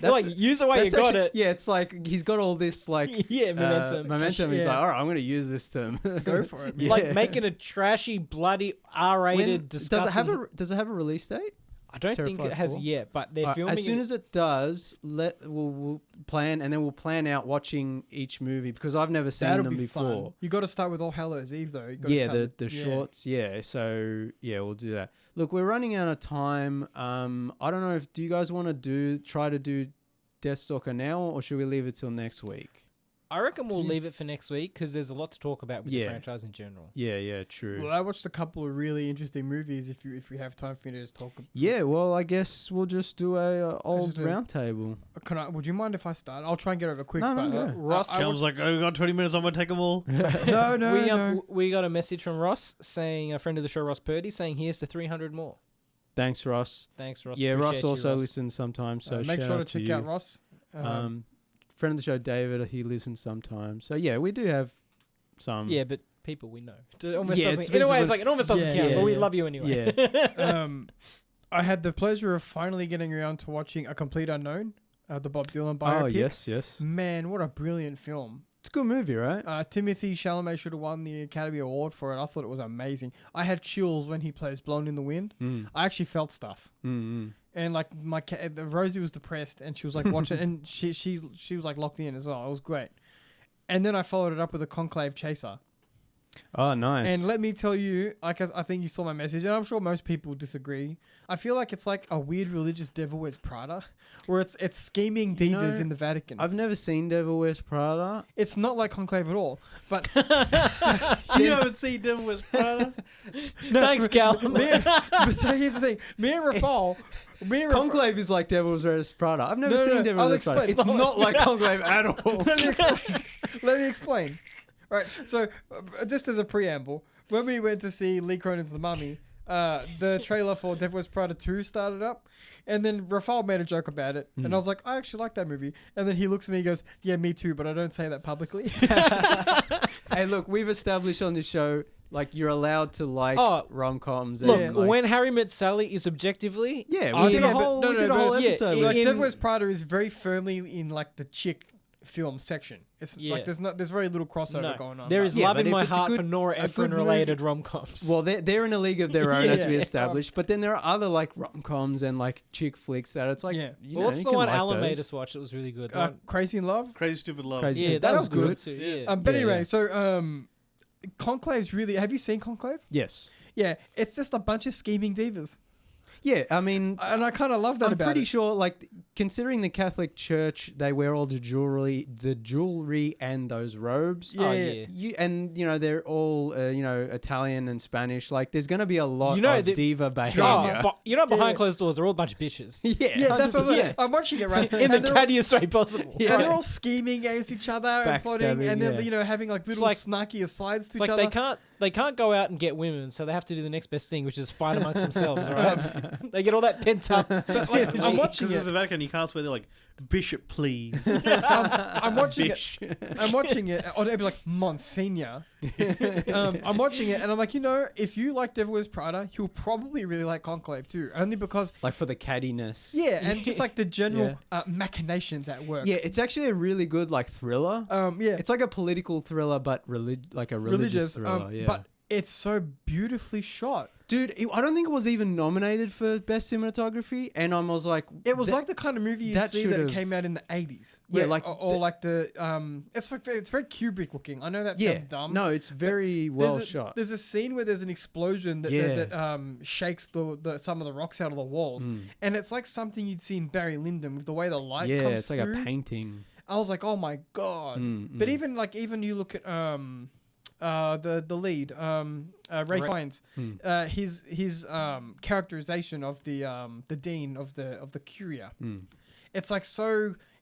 Like, use it while you got it. Yeah, it's like he's got all this like Yeah, momentum. momentum. He's Yeah. like, all right, I'm going to use this to Go for it. Yeah. Like making a trashy, bloody, R-rated, disgusting. Does it have a release date? I don't think it Terrifier has 4? yet, but they're filming. As soon as it does, we'll plan, and then we'll plan out watching each movie because I've never seen That'll them be before. fun. You got to start with All Hallows Eve though. You gotta Yeah, start the with- shorts. Yeah, so yeah, we'll do that. Look, we're running out of time. I don't know if do you guys want to try to do Deathstalker now, or should we leave it till next week? I reckon we'll leave it for next week because there's a lot to talk about with the Yeah. franchise in general. Yeah, true. Well, I watched a couple of really interesting movies. If we have time for me to just talk. Yeah, well, I guess we'll just do a old do- round table. Would you mind if I start? I'll try and get over quick. No, but, go. Ross, I Cal's like, oh, we got 20 minutes. I'm going to take them all. no. we got a message from Ross saying, a friend of the show, Ross Purdy, saying here's to 300 more. Thanks, Ross. Thanks, Ross. Yeah, Ross Appreciate you, also Ross. listens sometimes, so Make shout sure to out to check you. out Ross. Friend of the show, David, he listens sometimes. So yeah, we do have some. Yeah, but people we know. It almost Yeah, doesn't, it's in a way, visible- it's like it almost doesn't Yeah, count, yeah, but we yeah. love you anyway. Yeah. I had the pleasure of finally getting around to watching A Complete Unknown, the Bob Dylan biopic. Oh yes. Man, what a brilliant film. It's a good movie, right? Timothy Chalamet should have won the Academy Award for it. I thought it was amazing. I had chills when he plays Blown in the Wind. I actually felt stuff. And like Rosie was depressed, and she was like watching, and she was like locked in as well. It was great. And then I followed it up with a Conclave chaser. Oh, nice. And let me tell you, like I think you saw my message, and I'm sure most people disagree. I feel like it's like a weird religious Devil Wears Prada, where it's scheming divas in the Vatican. I've never seen Devil Wears Prada. It's not like Conclave at all. But You haven't seen Devil Wears Prada? Thanks, Cal. but so here's the thing: me and Rafal, Conclave is like Devil Wears Prada. I've never No, seen no, Devil I'll Wears Prada. explain. It's not like Conclave at all. Let me explain. Right, so just as a preamble, when we went to see Lee Cronin's The Mummy, the trailer for Devil Wears Prada 2 started up, and then Rafal made a joke about it, and I was like, I actually like that movie. And then he looks at me and goes, yeah, me too, but I don't say that publicly. Hey, look, we've established on this show, like, you're allowed to like rom-coms. Look, and, like, when Harry Met Sally is objectively... Yeah, I we did a think- whole, but- we did a whole episode. yeah, Like, in- Devil Wears Prada is very firmly in like the chick film section. It's Yeah. like there's very little crossover going on. There but- is Yeah, love but in if my it's a heart good- for Nora a good Ephron related rom-coms. Well, they're in a league of their own, as we Yeah. established. But then there are other like rom-coms and like chick flicks that it's like, Yeah. you well, know, what's you the can one like Alan made those. us watch that was really good? The one- Crazy in Love. Crazy Stupid Love. Crazy yeah, Stupid- that that was was good good. too. Yeah. But Yeah, anyway, yeah. so Conclave's really. Have you seen Conclave? Yes. Yeah, it's just a bunch of scheming divas. Yeah, I mean, And I kind of love that I'm about pretty it. sure, like, considering the Catholic Church, they wear all the jewelry and those robes. Yeah, Oh, yeah. yeah. They're all, Italian and Spanish. Like, there's going to be a lot You know, of the- diva Oh, behavior. but, behind Yeah. closed doors, they're all a bunch of bitches. Yeah, that's what I'm saying. Yeah. I'm watching it, right? In And the they're all- cattiest way possible. Yeah. And they're all scheming against each other and plotting, Backstabbing, and then yeah. having like little like- snarky asides to It's each like other. they can't go out and get women, so they have to do the next best thing, which is fight amongst themselves. All right, they get all that pent up. But like, energy. I'm watching Because it. it's the Vatican, you can't swear. They're like, Bishop, please. I'm watching it. Bish. I'm watching it. Or they'd be like, Monsignor. I'm watching it, and I'm like, if you like Devil Wears Prada, you'll probably really like Conclave too. Only because, Like, for the cattiness. yeah, and just like the general machinations at work. Yeah, it's actually a really good, like, thriller. Yeah. It's like a political thriller, but like a religious thriller. Yeah. But it's so beautifully shot. Dude, I don't think it was even nominated for best cinematography, and I was like, It was that- like the kind of movie you'd that see that it should've- came out in the 80s. Yeah, Where- like or the- like it's very Kubrick looking. I know that sounds dumb. No, it's very well shot. There's a scene where there's an explosion that Yeah. that shakes some of the rocks out of the walls, and it's like something you'd see in Barry Lyndon with the way the light Yeah, comes it's like through. a painting. I was like, oh my god! But even you look at the lead Ray Fiennes, his characterization of the dean of the Curia. It's like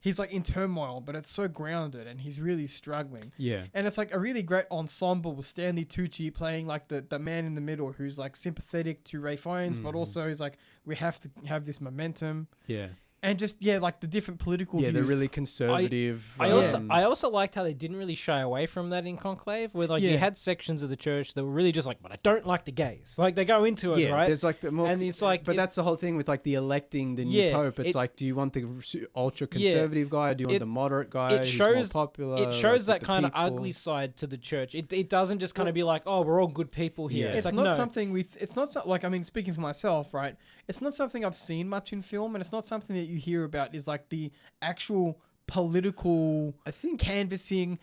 he's like in turmoil, but it's so grounded, and he's really struggling. Yeah. And it's like a really great ensemble with Stanley Tucci playing like the man in the middle who's like sympathetic to Ray Fiennes, but also he's like, we have to have this momentum. Yeah. And just, like the different political Yeah, views. they're really conservative. I also liked how they didn't really shy away from that in Conclave, where like Yeah. you had sections of the church that were really just like, but I don't like the gays. Like they go into it, yeah, right? there's like the more, And it's like, but that's the whole thing with like the electing the new Yeah, pope. It's it- like, do you want the ultra conservative guy? Or do you want it- the moderate guy? it who's shows more popular. it shows like, that with the kind of people? ugly side to the church. It doesn't just kind of be like, oh, we're all good people here. Yeah. It's like, not no. something it's not like, I mean, speaking for myself, right? It's not something I've seen much in film, and it's not something that you hear about is like the actual political I think canvassing,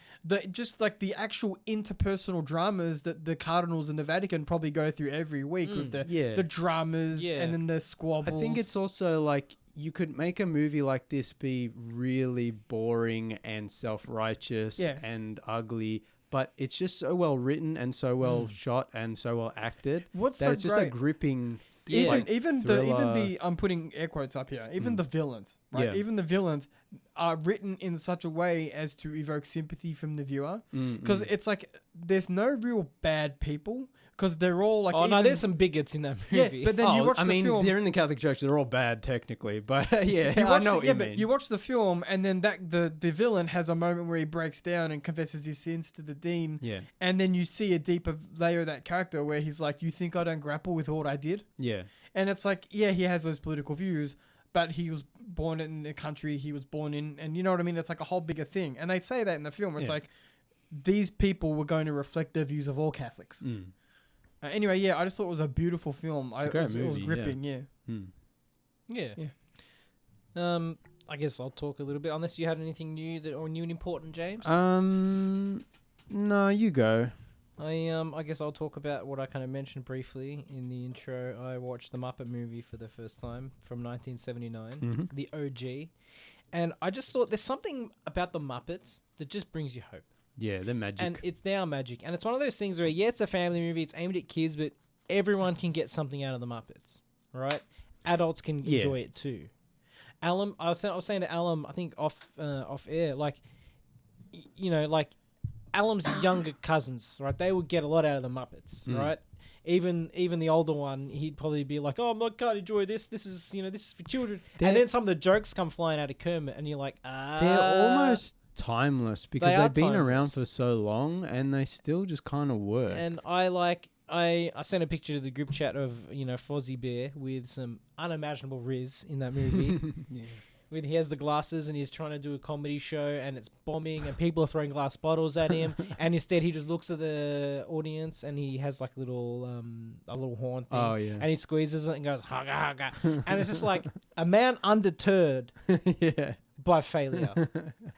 just like the actual interpersonal dramas that the cardinals in the Vatican probably go through every week with the dramas Yeah. and then the squabbles. I think it's also like you could make a movie like this be really boring and self-righteous Yeah. and ugly, but it's just so well written and so well shot and so well acted What's that so it's just great? a gripping even the thriller. I'm putting air quotes up here. Even the villains, right? Yeah. Even the villains are written in such a way as to evoke sympathy from the viewer, because it's like there's no real bad people, because they're all like. Oh no, even- there's some bigots in that movie. Yeah, but then you watch I the mean, film. they're in the Catholic Church. They're all bad technically, but yeah, You I watch know the, what yeah, you but mean. you watch the film, and then the villain has a moment where he breaks down and confesses his sins to the dean. Yeah. And then you see a deeper layer of that character where he's like, "You think I don't grapple with what I did?" Yeah. And it's like, yeah, he has those political views, but he was born in the country he was born in, and you know what I mean? It's like a whole bigger thing. And they say that in the film. It's Yeah. like these people were going to reflect the views of all Catholics. Anyway, yeah, I just thought it was a beautiful film. a great it was movie, gripping, yeah. Yeah. I guess I'll talk a little bit, unless you had anything new new and important, James. No, you go. I guess I'll talk about what I kind of mentioned briefly in the intro. I watched the Muppet Movie for the first time from 1979, the OG, and I just thought there's something about the Muppets that just brings you hope. Yeah, they're magic. And it's now magic. And it's one of those things where, yeah, it's a family movie, it's aimed at kids, but everyone can get something out of the Muppets, right? Adults can enjoy it too. Alum, I was saying to Alum, I think off air, like, like Alum's younger cousins, right? They would get a lot out of the Muppets, right? Even the older one, he'd probably be like, "Oh, I can't enjoy this. This is this is for children." And then some of the jokes come flying out of Kermit, and you're like, They're almost timeless because They are they've been around timeless. for so long and they still just kind of work. And I sent a picture to the group chat of Fozzie Bear with some unimaginable riz in that movie. When he has the glasses and he's trying to do a comedy show and it's bombing and people are throwing glass bottles at him, and instead he just looks at the audience and he has like a little horn thing. Oh, yeah. And he squeezes it and goes hugga hugga, and it's just like a man undeterred yeah. by failure.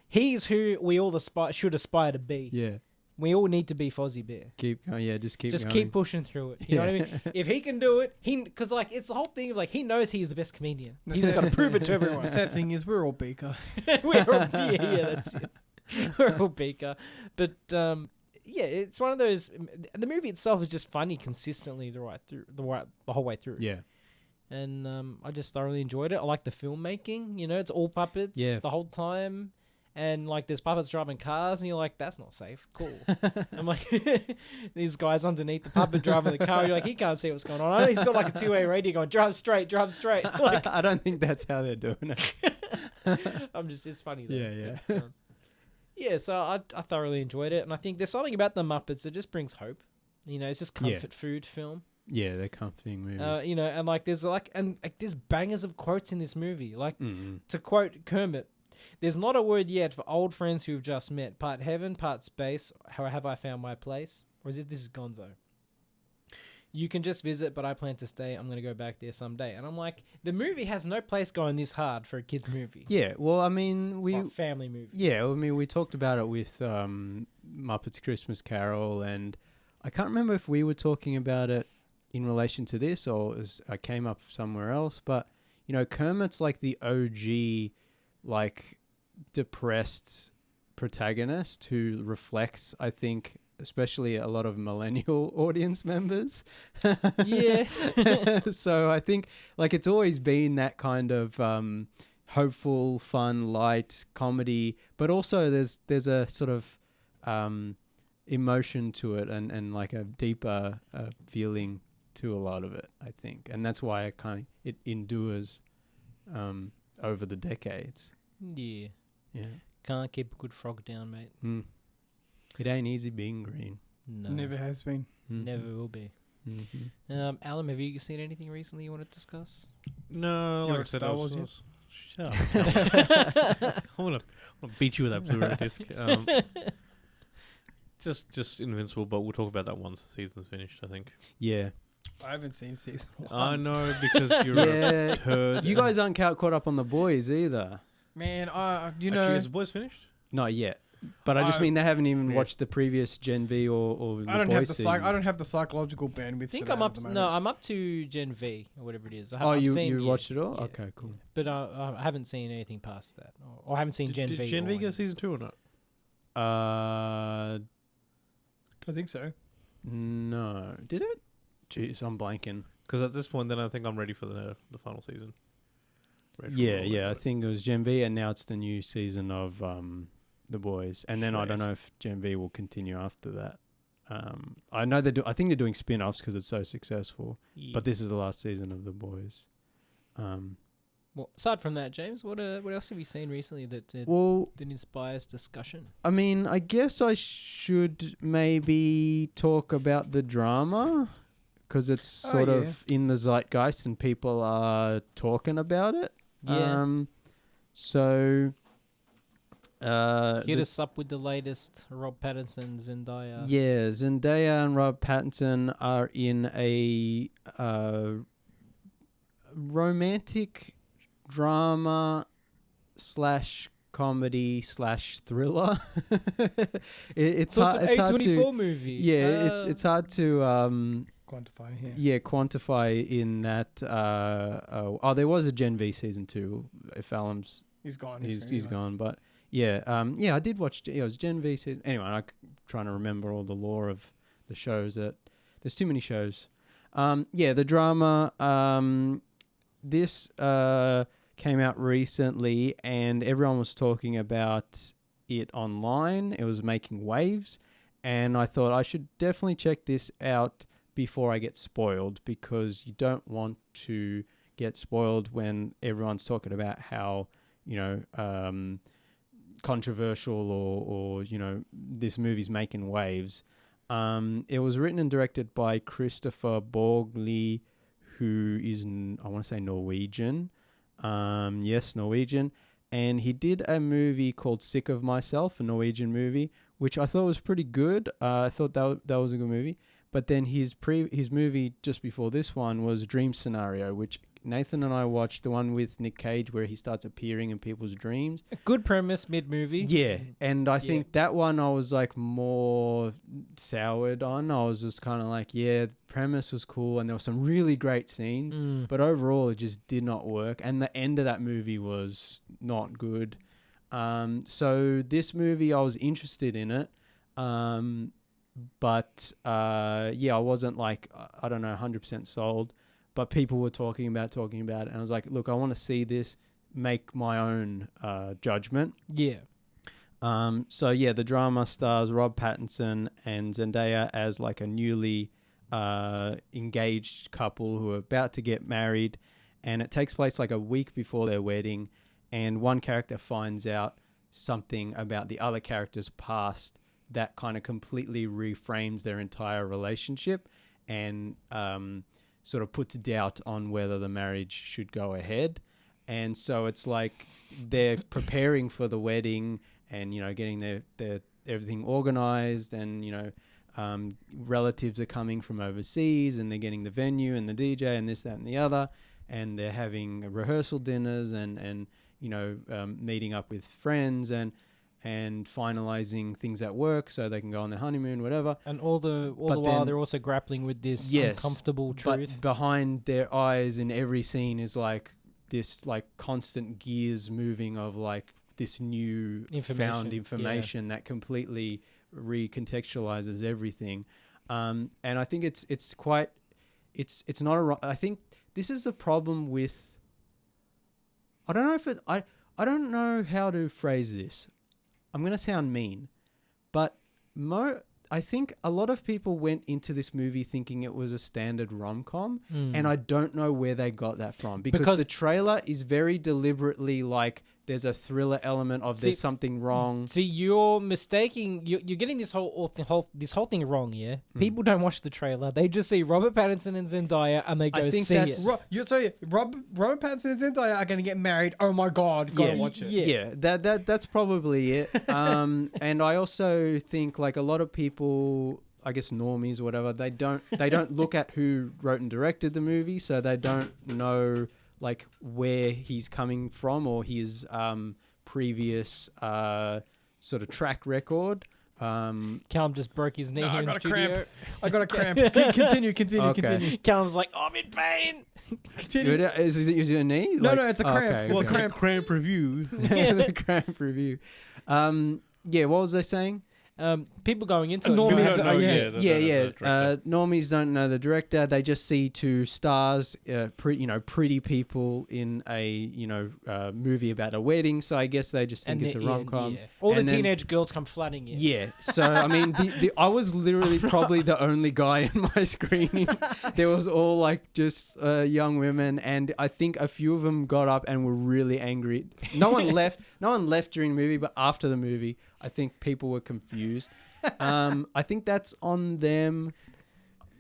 He's who we all should aspire to be. Yeah. We all need to be Fozzie Bear. Keep going. Yeah, just keep Just going. keep pushing through it. You know what I mean? If he can do it, because like it's the whole thing of like he knows he's the best comedian. He's just got to prove it to everyone. The sad thing is, we're all Beaker. We're all, that's it. We're all Beaker, but yeah, it's one of those. The movie itself is just funny consistently the whole way through. Yeah. And I just thoroughly enjoyed it. I like the filmmaking. You know, it's all puppets the whole time. And, like, there's puppets driving cars, and you're like, that's not safe. Cool. I'm like, these guys underneath the puppet driving the car, you're like, he can't see what's going on. I know he's got, like, a two-way radio going, drive straight, drive straight. Like, I don't think that's how they're doing it. it's funny, though. Yeah. But, yeah, so I thoroughly enjoyed it. And I think there's something about the Muppets that just brings hope. You know, it's just comfort food film. Yeah, they're comforting movies. You know, and, like, there's bangers of quotes in this movie. Like, to quote Kermit, there's not a word yet for old friends who've just met. Part heaven, part space. How have I found my place? Or is this is Gonzo? You can just visit, but I plan to stay. I'm going to go back there someday. And I'm like, the movie has no place going this hard for a kid's movie. Yeah, well, I mean, Or family movie. Yeah, I mean, we talked about it with Muppets Christmas Carol, and I can't remember if we were talking about it in relation to this or I came up somewhere else, but, you know, Kermit's like the OG, like, depressed protagonist who reflects, I think, especially a lot of millennial audience members. Yeah. So I think, like, it's always been that kind of hopeful, fun, light comedy, but also there's a sort of emotion to it and like a deeper feeling to a lot of it, I think. And that's why it endures over the decades. Yeah. Yeah. Can't keep a good frog down, mate. It ain't easy being green. No. Never has been. Never will be. Mm-hmm. Alan, have you seen anything recently you want to discuss? No, You're like I a said, Star Wars yet? Shut up. I want to beat you with that Blu-ray disc. Just Invincible, but we'll talk about that once the season's finished, I think. Yeah. I haven't seen season 1. I know, because you're a turd. You guys aren't caught up on The Boys either. Man, you Actually, know, is The Boys finished? Not yet. But I just mean they haven't even Yeah. watched the previous Gen V or the I don't Boys have the seasons. I don't have the psychological bandwidth. I think for I'm that up. at the moment. No, I'm up to Gen V or whatever it is. Oh, you seen, watched it all? Yeah. Okay, cool. But I haven't seen anything past that, or I haven't seen Gen Did V. Gen V or get season 2 or not? I think so. No. Did it? Jeez, I'm blanking. Because at this point, then I think I'm ready for the final season. Yeah. I think it was Gen V, and now it's the new season of The Boys. And then I don't Sweet. know if Gen V will continue after that. I know I think they're doing spin-offs because it's so successful. But this is the last season of The Boys. Well, aside from that, James, what else have you seen recently that inspires discussion? I mean, I guess I should maybe talk about the drama because it's sort of in the zeitgeist and people are talking about it. Yeah. So Hit us up with the latest Rob Pattinson, Zendaya. Yeah, Zendaya and Rob Pattinson are in a romantic drama / comedy / thriller. It's So hard, it's an it's hard A24 to movie. yeah. It's hard to Quantify here. quantify in that. There was a Gen V season 2. If Alam's He's gone. he's gone, but yeah, I did watch. It was Gen V season. Anyway, I'm trying to remember all the lore of the shows. There's too many shows. The drama. This came out recently, and everyone was talking about it online. It was making waves, and I thought I should definitely check this out before I get spoiled, because you don't want to get spoiled when everyone's talking about how, controversial or this movie's making waves. It was written and directed by Kristoffer Borgli, who is, I want to say, Norwegian. Yes, Norwegian. And he did a movie called Sick of Myself, a Norwegian movie, which I thought was pretty good. I thought that was a good movie. But then his movie just before this one was Dream Scenario, which Nathan and I watched the one with Nick Cage where he starts appearing in people's dreams. A good premise mid-movie. Yeah, and I think that one I was like more soured on. I was just kind of like, yeah, the premise was cool and there were some really great scenes, but overall it just did not work. And the end of that movie was not good. So this movie, I was interested in it. But I wasn't like, I don't know, 100% sold. But people were talking about it. And I was like, look, I want to see this, make my own judgment. Yeah. The drama stars Rob Pattinson and Zendaya as like a newly engaged couple who are about to get married. And it takes place like a week before their wedding. And one character finds out something about the other character's past that kind of completely reframes their entire relationship and sort of puts doubt on whether the marriage should go ahead. And so it's like they're preparing for the wedding and, you know, getting their everything organized and, you know, relatives are coming from overseas and they're getting the venue and the DJ and this, that, and the other. And they're having rehearsal dinners and you know, meeting up with friends and finalizing things at work so they can go on their honeymoon, whatever. And all the while they're also grappling with this uncomfortable truth. But behind their eyes in every scene is like this like constant gears moving of like this new found information that completely recontextualizes everything. And I think it's not I think this is the problem with, I don't know how to phrase this. I'm going to sound mean, but I think a lot of people went into this movie thinking it was a standard rom-com, and I don't know where they got that from because the trailer is very deliberately like there's a thriller element of there's something wrong. See, you're mistaking. You're getting this whole thing wrong. Yeah, people don't watch the trailer. They just see Robert Pattinson and Zendaya, and they go see it. Robert Pattinson and Zendaya are going to get married. Oh my God, gotta watch it. Yeah, that's probably it. And I also think like a lot of people, I guess normies or whatever, they don't look at who wrote and directed the movie, so they don't know like where he's coming from or his previous sort of track record. Callum just broke his knee here in the studio. I got a cramp. Continue. Callum's like, I'm in pain. Continue. Is it your knee? No, it's a cramp. Okay, It's a cramp. Cramp review. The cramp review. What was I saying? People going into Normies, normies don't know the director. They just see two stars, pretty people in a movie about a wedding. So I guess they just think it's a rom-com. All the teenage girls come flooding in. Yeah. So I mean, I was literally probably the only guy in my screening. There was all like just young women, and I think a few of them got up and were really angry. No one left. No one left during the movie, but after the movie, I think people were confused. I think that's on them.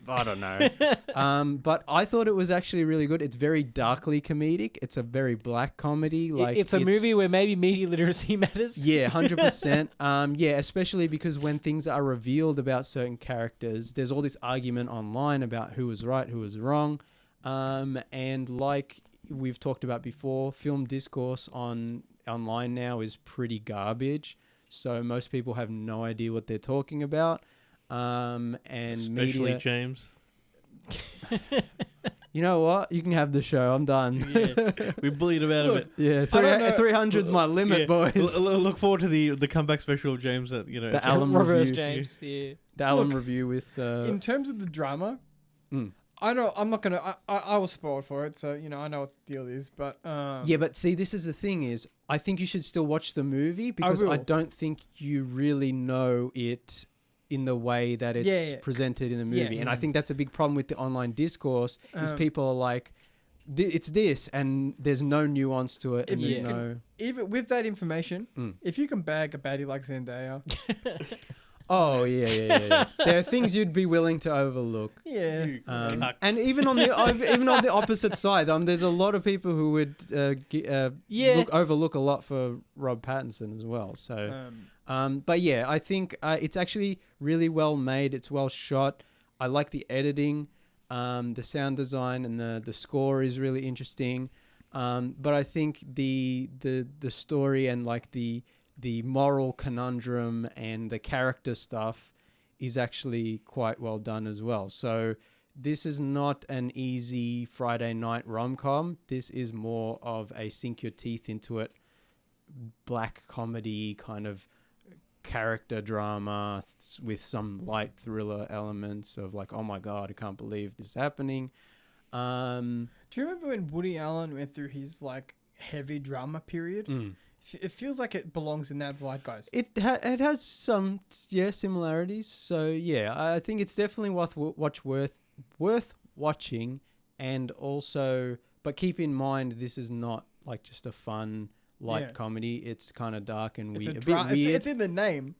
I don't know. But I thought it was actually really good. It's very darkly comedic. It's a very black comedy. Like it's a movie where maybe media literacy matters. Yeah, 100%. Especially because when things are revealed about certain characters, there's all this argument online about who was right, who was wrong. And like we've talked about before, film discourse online now is pretty garbage. So most people have no idea what they're talking about. And especially media, James. You know what? You can have the show. I'm done. Yeah, we bullied him out of it. Yeah, 300's my limit, boys. Look forward to the comeback special of James. That the Allen reverse review. James. Yeah. The Allen review with. In terms of the drama, I know I'm not gonna. I was spoiled for it, so I know what the deal is. But but see, this is the thing: is I think you should still watch the movie because I don't think you really know it in the way that it's presented in the movie. And I think that's a big problem with the online discourse is people are like, it's this, and there's no nuance to it. And even with that information, if you can bag a baddie like Zendaya. Oh, yeah. There are things you'd be willing to overlook. Yeah. And even on the opposite side, there's a lot of people who would overlook a lot for Rob Pattinson as well. So, but yeah, I think it's actually really well made. It's well shot. I like the editing. The sound design and the score is really interesting. But I think the story and like the moral conundrum and the character stuff is actually quite well done as well. So this is not an easy Friday night rom-com. This is more of a sink your teeth into it, black comedy kind of character drama with some light thriller elements of like, oh my God, I can't believe this is happening. Do you remember when Woody Allen went through his like heavy drama period? It feels like it belongs in that zeitgeist. It has some similarities. So yeah, I think it's definitely worth watching, and also, but keep in mind this is not like just a fun light comedy. It's kind of dark and weird. A bit weird. It's in the name.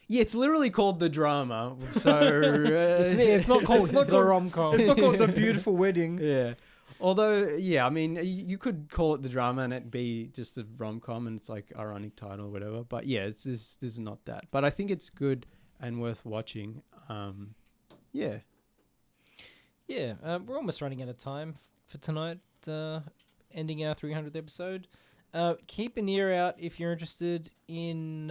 Yeah, it's literally called The Drama. So it's not called the rom-com. It's not called The Beautiful Wedding. Yeah. Although, yeah, I mean, you could call it The Drama and it be just a rom-com and it's like ironic title or whatever. But yeah, this is not that. But I think it's good and worth watching. Yeah. Yeah, we're almost running out of time for tonight, ending our 300th episode. Keep an ear out if you're interested in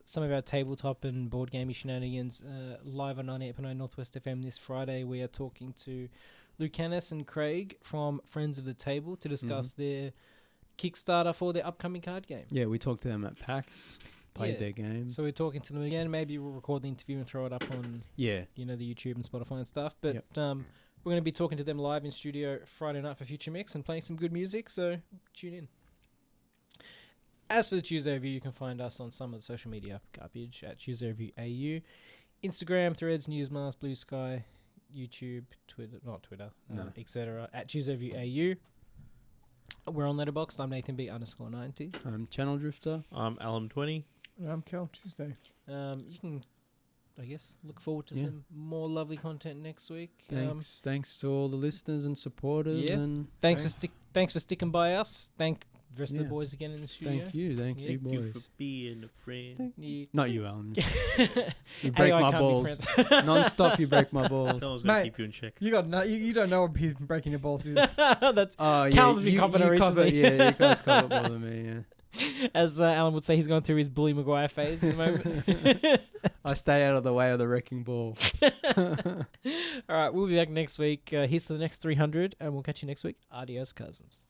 some of our tabletop and board gaming shenanigans. Live on 98.9 Northwest FM this Friday, we are talking to Lucanus and Craig from Friends of the Table to discuss their Kickstarter for their upcoming card game. Yeah, we talked to them at PAX, played their game. So we're talking to them again. Maybe we'll record the interview and throw it up on the YouTube and Spotify and stuff. But we're going to be talking to them live in studio Friday night for Future Mix and playing some good music, so tune in. As for the Tuesday Review, you can find us on some of the social media garbage at Tuesday Review AU, Instagram, Threads, Newsmask, Blue Sky, YouTube, etc. at Tuesday Review AU. We're on Letterboxd. I'm Nathan B_90. I'm Channel Drifter. I'm Alum20. I'm Cal Tuesday. You can, I guess, look forward to some more lovely content next week. Thanks to all the listeners and supporters. Yeah. And thanks for sticking by us. Thank the rest of the boys again in the studio. Thank you, boys. Thank you for being a friend. Not you, Alan. You break my balls non-stop. You break my balls. Someone's gonna keep you in check. You don't know what he's breaking your balls is. That's Calum's been covered recently. You guys cover more than me. Yeah. As Alan would say, he's going through his Bully Maguire phase at the moment. I stay out of the way of the wrecking ball. All right, we'll be back next week. Here's to the next 300, and we'll catch you next week. Adios, cousins.